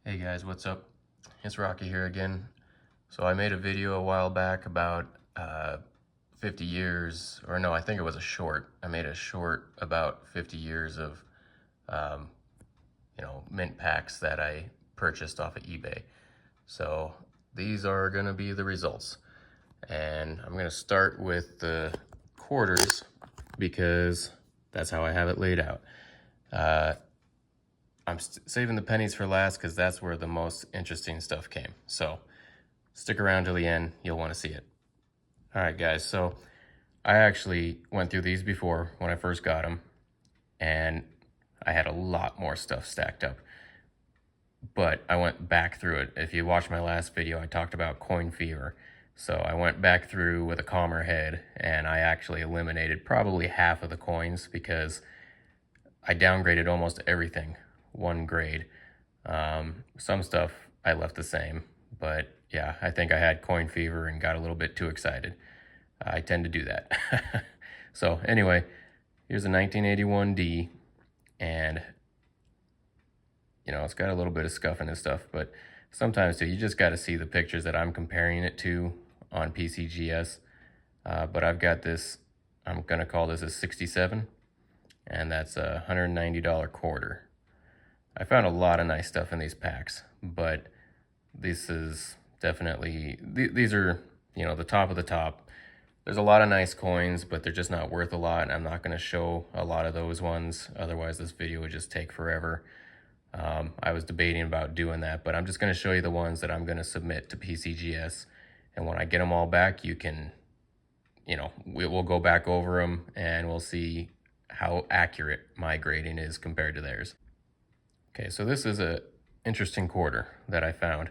Hey guys, what's up? It's Rocky here again. So I made a video a while back about 50 years, or no, I think it was a short. I made a short about 50 years of, um, mint packs that I purchased off of eBay. So these are gonna be the results. And I'm gonna start with the quarters because that's how I have it laid out. I'm saving the pennies for last because that's where the most interesting stuff came. So stick around till the end, you'll want to see it. All right, guys, so I actually went through these before when I first got them, and I had a lot more stuff stacked up. But I went back through it. If you watched my last video, I talked about coin fever. So I went back through with a calmer head, and I actually eliminated probably half of the coins because I downgraded almost everything one grade. Some stuff I left the same, but yeah, I think I had coin fever and got a little bit too excited. I tend to do that. So anyway, here's a 1981D, and it's got a little bit of scuffing and stuff, but sometimes too, you just got to see the pictures that I'm comparing it to on PCGS. But I've got this, I'm gonna call this a 67, and that's a $190 quarter. I found a lot of nice stuff in these packs, but this is definitely, these are, the top of the top. There's a lot of nice coins, but they're just not worth a lot. I'm not going to show a lot of those ones. Otherwise, this video would just take forever. I was debating about doing that, but I'm just going to show you the ones that I'm going to submit to PCGS. And when I get them all back, you can, we'll go back over them and we'll see how accurate my grading is compared to theirs. Okay, so this is a interesting quarter that I found.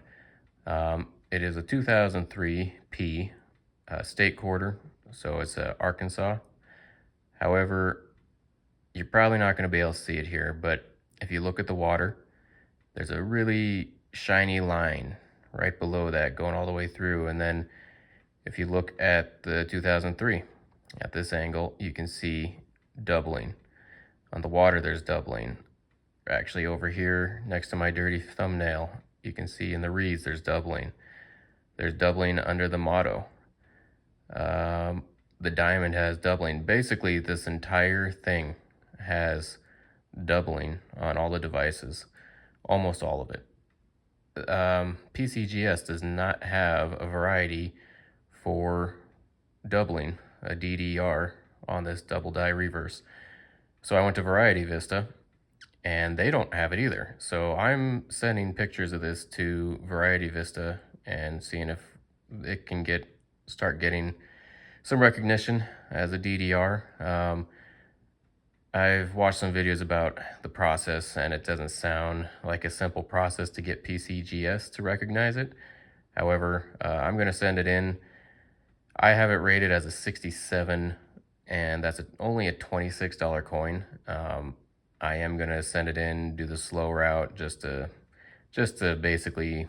It is a 2003 P state quarter, so it's Arkansas. However, you're probably not going to be able to see it here, but if you look at the water, there's a really shiny line right below that going all the way through. And then if you look at the 2003, at this angle, you can see doubling. On the water, there's doubling. Actually, over here next to my dirty thumbnail, you can see in the reeds there's doubling. There's doubling under the motto. The diamond has doubling. Basically, this entire thing has doubling on all the devices, almost all of it. PCGS does not have a variety for doubling, a DDR, on this double die reverse. So I went to Variety Vista, and they don't have it either. So I'm sending pictures of this to Variety Vista and seeing if it can start getting some recognition as a DDR. I've watched some videos about the process, and it doesn't sound like a simple process to get PCGS to recognize it. However, I'm going to send it in. I have it rated as a 67, and that's only a $26 coin. I am going to send it in, do the slow route, just to basically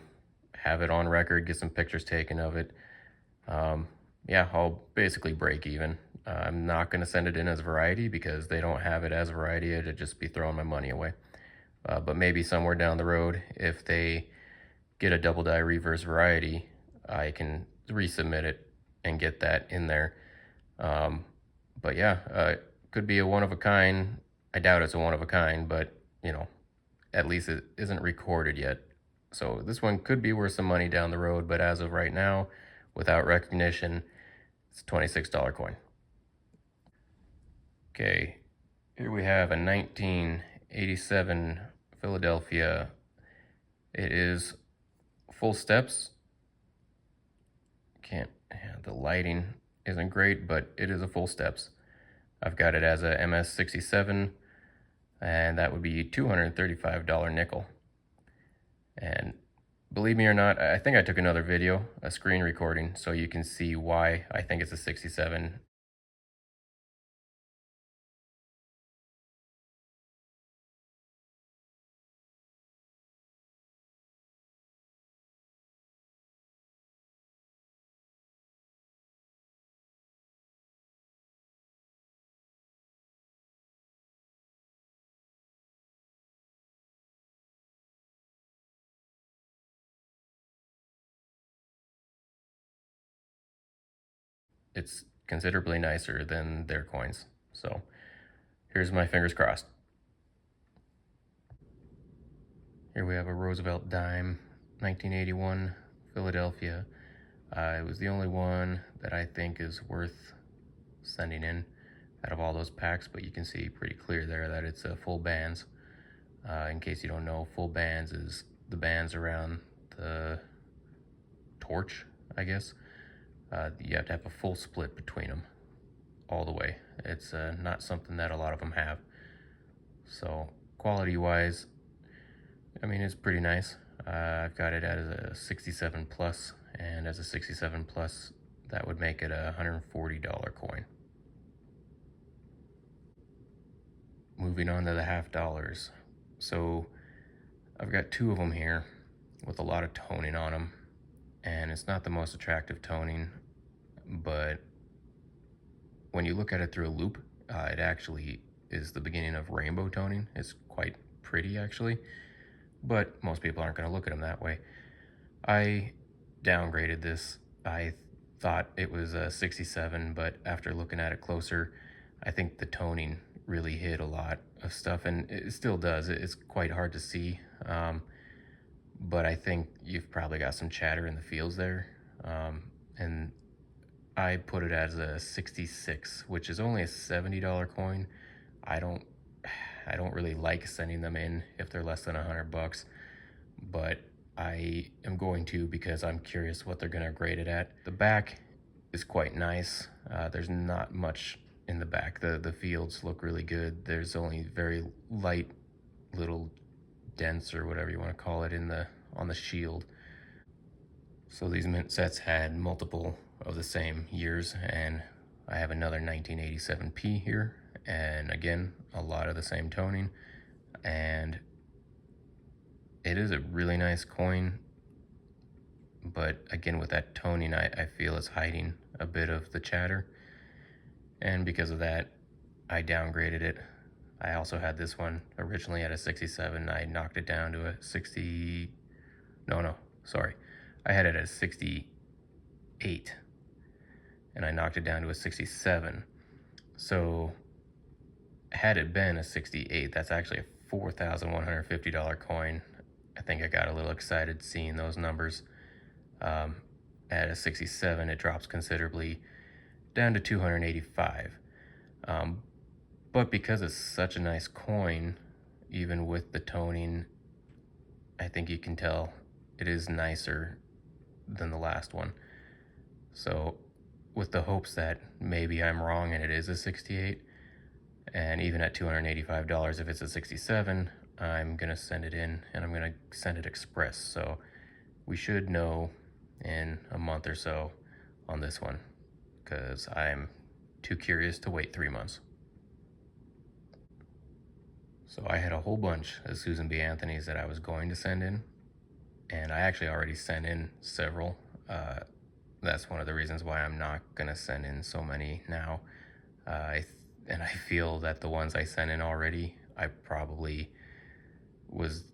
have it on record, get some pictures taken of it. Yeah, I'll basically break even. I'm not going to send it in as variety because they don't have it as variety. It'd just be throwing my money away. But maybe somewhere down the road, if they get a double die reverse variety, I can resubmit it and get that in there. But yeah, could be a one of a kind. I doubt it's a one of a kind, but at least it isn't recorded yet. So this one could be worth some money down the road, but as of right now, without recognition, it's a $26 coin. Okay, here we have a 1987 Philadelphia. It is full steps. The lighting isn't great, but it is a full steps. I've got it as a MS67, and that would be $235 nickel. And believe me or not, I think I took another video, a screen recording, so you can see why I think it's a 67. it's considerably nicer than their coins. So here's my fingers crossed. Here we have a Roosevelt dime, 1981, Philadelphia. It was the only one that I think is worth sending in out of all those packs, but you can see pretty clear there that it's full bands. In case you don't know, full bands is the bands around the torch, I guess. You have to have a full split between them all the way. It's not something that a lot of them have. So quality wise, I mean, it's pretty nice. I've got it as a 67 plus, and as a 67 plus, that would make it a $140 coin. Moving on to the half dollars. So I've got two of them here with a lot of toning on them, and it's not the most attractive toning, but when you look at it through a loop, it actually is the beginning of rainbow toning. It's quite pretty actually, but most people aren't going to look at them that way. I downgraded this. I thought it was a 67, but after looking at it closer, I think the toning really hid a lot of stuff, and it still does. It's quite hard to see, but I think you've probably got some chatter in the fields there, and I put it as a 66, which is only a $70 coin. I don't really like sending them in if they're less than $100, but I am going to because I'm curious what they're going to grade it at. The back is quite nice. There's not much in the back. The fields look really good. There's only very light little dents or whatever you want to call it on the shield. So these mint sets had multiple of the same years, and I have another 1987p here, and again, a lot of the same toning, and it is a really nice coin, but again, with that toning, I feel it's hiding a bit of the chatter, and because of that, I downgraded it. I also had this one originally at a 67. I knocked it down to a 60. No, sorry. I had it at a 68, and I knocked it down to a 67. So had it been a 68, that's actually a $4,150 coin. I think I got a little excited seeing those numbers. At a 67, it drops considerably down to 285. But because it's such a nice coin, even with the toning, I think you can tell it is nicer than the last one. So with the hopes that maybe I'm wrong and it is a 68, and even at $285, if it's a 67, I'm gonna send it in, and I'm gonna send it express. So we should know in a month or so on this one, because I'm too curious to wait 3 months. So I had a whole bunch of Susan B. Anthony's that I was going to send in, and I actually already sent in several. That's one of the reasons why I'm not gonna send in so many now. And I feel that the ones I sent in already, I probably was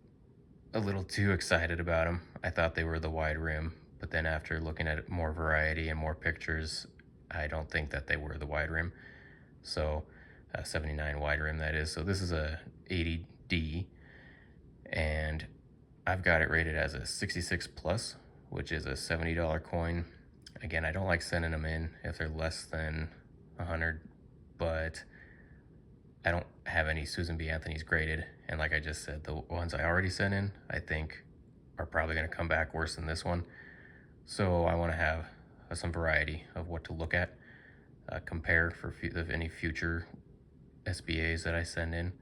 a little too excited about them. I thought they were the wide rim, but then after looking at more variety and more pictures, I don't think that they were the wide rim. So 79 wide rim, that is. So this is a 80D, and I've got it rated as a 66 plus, which is a $70 coin. Again, I don't like sending them in if they're less than 100, but I don't have any Susan B. Anthony's graded, and like I just said, the ones I already sent in, I think are probably going to come back worse than this one. So I want to have some variety of what to look at, compare for any future SBAs that I send in.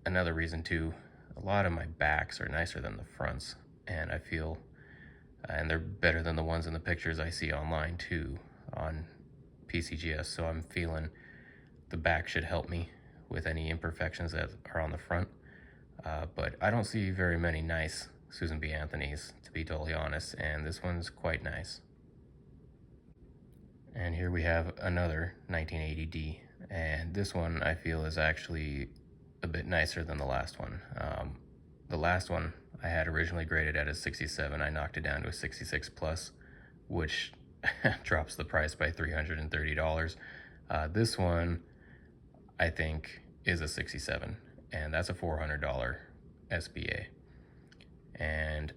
Another reason too, a lot of my backs are nicer than the fronts, and I feel, and they're better than the ones in the pictures I see online too on PCGS, so I'm feeling the back should help me with any imperfections that are on the front. But I don't see very many nice Susan B. Anthony's, to be totally honest, and this one's quite nice. And here we have another 1980D, and this one I feel is actually a bit nicer than the last one. The last one I had originally graded at a 67. I knocked it down to a 66 plus, which drops the price by $330. This one, I think, is a 67, and that's a $400 SBA. And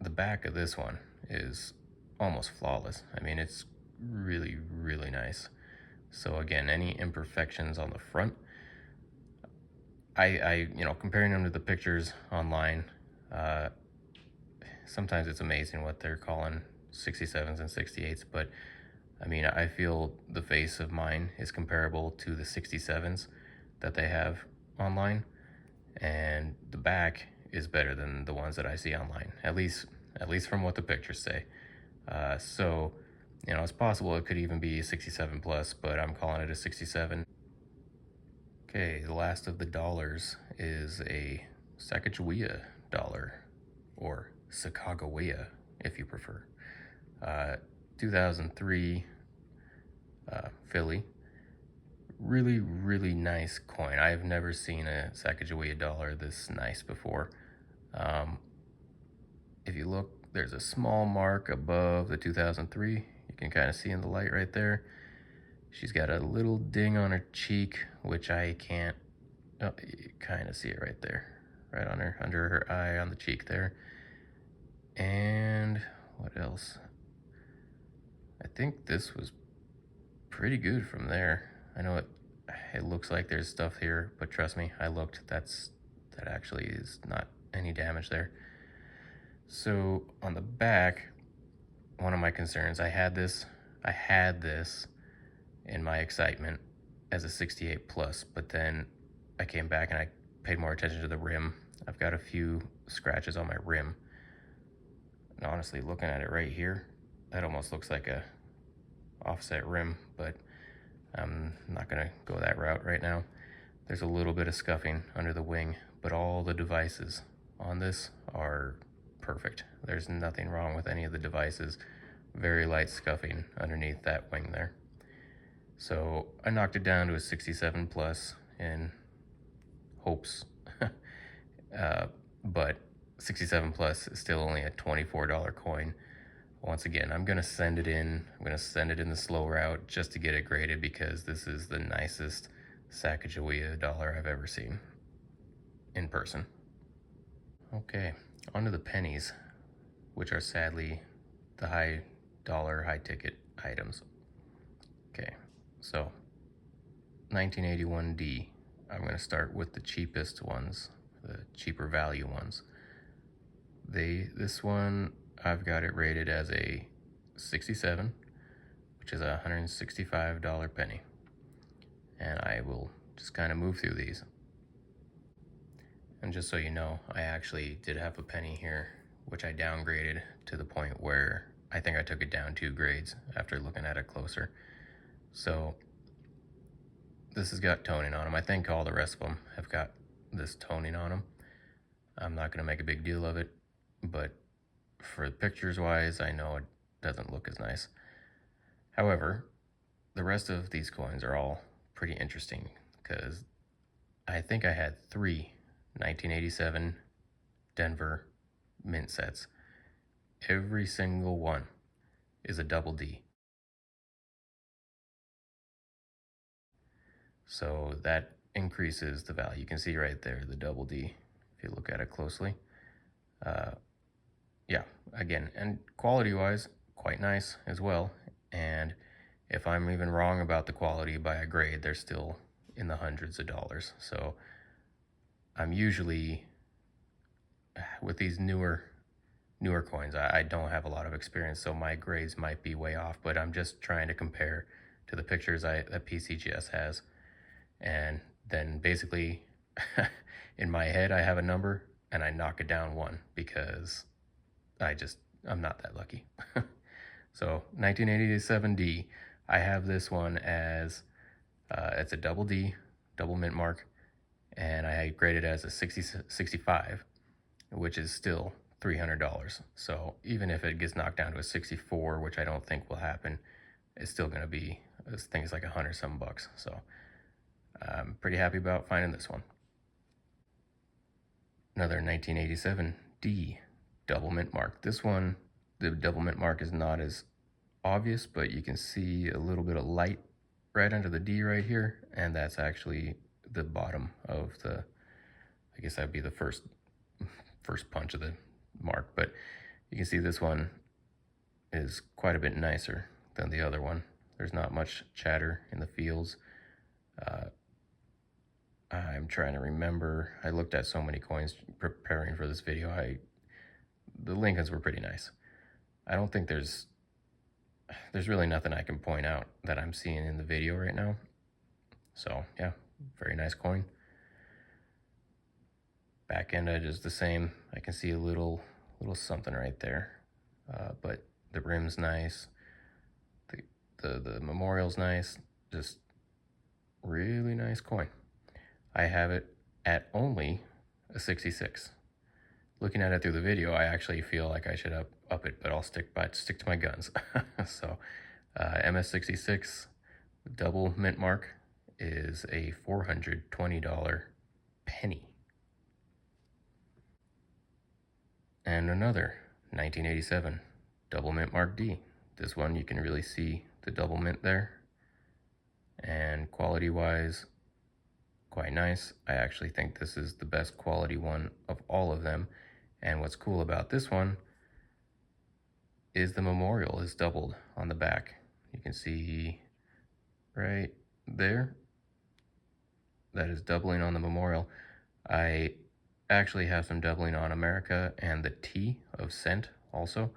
the back of this one is almost flawless. I mean, it's really, really nice. So again, any imperfections on the front, I comparing them to the pictures online, sometimes it's amazing what they're calling 67s and 68s, but I mean, I feel the face of mine is comparable to the 67s that they have online, and the back is better than the ones that I see online, at least from what the pictures say. So, it's possible it could even be 67 plus, but I'm calling it a 67. Okay, the last of the dollars is a Sacagawea dollar, or Sacagawea if you prefer. 2003 Philly. Really, really nice coin. I've never seen a Sacagawea dollar this nice before. If you look, there's a small mark above the 2003. You can kind of see in the light right there. She's got a little ding on her cheek, which I can't, oh, you kind of see it right there, right on her, under her eye on the cheek there. And what else? I think this was pretty good from there. I know it looks like there's stuff here, but trust me, I looked, that actually is not any damage there. So on the back, one of my concerns, I had this in my excitement as a 68 plus, but then I came back and I paid more attention to the rim. I've got a few scratches on my rim. And honestly, looking at it right here, that almost looks like a offset rim, but I'm not gonna go that route right now. There's a little bit of scuffing under the wing, but all the devices on this are perfect. There's nothing wrong with any of the devices. Very light scuffing underneath that wing there. So I knocked it down to a 67 plus in hopes, but 67 plus is still only a $24 coin. Once again, I'm gonna send it in. I'm gonna send it in the slow route just to get it graded, because this is the nicest Sacagawea dollar I've ever seen in person. Okay, on to the pennies, which are sadly the high dollar, high ticket items. Okay, so 1981D. I'm going to start with the cheapest ones, the cheaper value ones. This one, I've got it rated as a 67, which is a $165 penny. And I will just kind of move through these. And just so you know, I actually did have a penny here, which I downgraded to the point where I think I took it down 2 grades after looking at it closer. So this has got toning on them. I think all the rest of them have got this toning on them. I'm not going to make a big deal of it, but for pictures wise, I know it doesn't look as nice. However, the rest of these coins are all pretty interesting, because I think I had 3 1987 Denver mint sets. Every single one is a double D. So that increases the value. You can see right there the double D if you look at it closely. Yeah, again, and quality wise, quite nice as well. And if I'm even wrong about the quality by a grade, they're still in the hundreds of dollars. So I'm usually, with these newer coins, I don't have a lot of experience, so my grades might be way off, but I'm just trying to compare to the pictures that PCGS has. And then basically in my head, I have a number and I knock it down 1, because I'm not that lucky. So 1987D, I have this one as, it's a double D, double mint mark, and I grade it as a 65, which is still $300. So even if it gets knocked down to a 64, which I don't think will happen, it's still going to be, this thing is like $100 some bucks. So I'm pretty happy about finding this one. Another 1987D double mint mark. This one the double mint mark is not as obvious, but you can see a little bit of light right under the D right here, and that's actually the bottom of the, I guess that'd be the first punch of the mark. But you can see this one is quite a bit nicer than the other one. There's not much chatter in the fields. I'm trying to remember. I looked at so many coins preparing for this video. The Lincolns were pretty nice. I don't think there's really nothing I can point out that I'm seeing in the video right now. So yeah, very nice coin. Back end edge is the same. I can see a little something right there, but the rim's nice. The memorial's nice. Just really nice coin. I have it at only a 66. Looking at it through the video, I actually feel like I should up it, but I'll stick to my guns. So MS66 double mint mark is a $420 penny. And another 1987 double mint mark D. This one you can really see the double mint there, and quality wise, quite nice. I actually think this is the best quality one of all of them. And what's cool about this one is the memorial is doubled on the back. You can see right there, that is doubling on the memorial. I actually have some doubling on America and the T of cent also.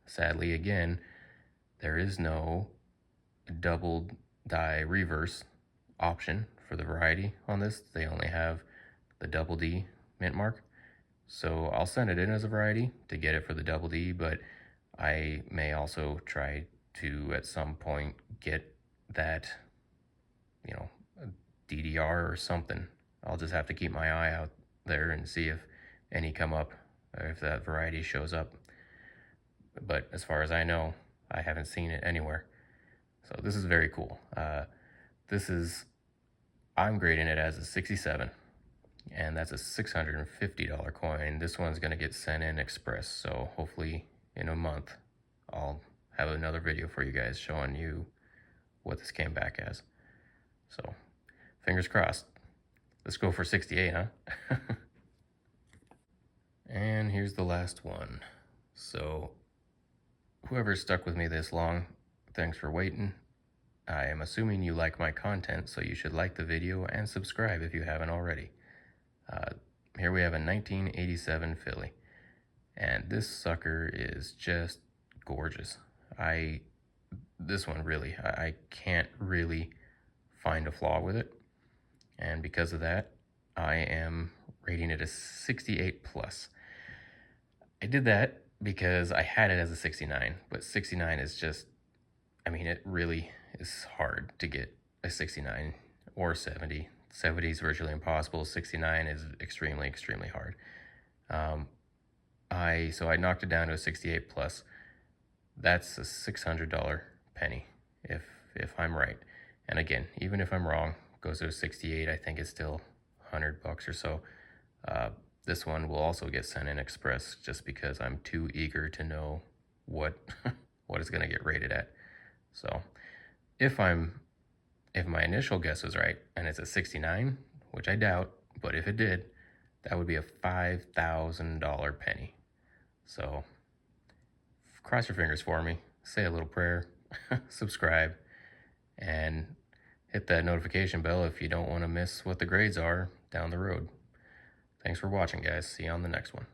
Sadly, again, there is no doubled die reverse option for the variety on this. They only have the double D mint mark. So I'll send it in as a variety to get it for the double D, but I may also try to at some point get that, you know, DDR or something. I'll just have to keep my eye out there and see if any come up, or if that variety shows up. But as far as I know, I haven't seen it anywhere. So this is very cool. I'm grading it as a 67, and that's a $650 coin. This one's gonna get sent in express, so hopefully in a month I'll have another video for you guys showing you what this came back as. So fingers crossed. Let's go for 68, huh? And here's the last one. So whoever stuck with me this long, thanks for waiting. I am assuming you like my content, so you should like the video and subscribe if you haven't already. Here we have a 1987 Philly, and this sucker is just gorgeous. This one really, I can't really find a flaw with it, and because of that, I am rating it a 68 plus. I did that because I had it as a 69, but 69 is just, I mean, it really is hard to get a 69 or 70. 70 is virtually impossible. 69 is extremely, extremely hard. So I knocked it down to a 68 plus. That's a $600 penny if I'm right. And again, even if I'm wrong, goes to a 68, I think it's still $100 or so. This one will also get sent in express just because I'm too eager to know what what it's gonna get rated at. So if my initial guess was right and it's a 69, which I doubt, but if it did, that would be a $5,000 penny. So cross your fingers for me, say a little prayer, subscribe, and hit that notification bell if you don't want to miss what the grades are down the road. Thanks for watching, guys. See you on the next one.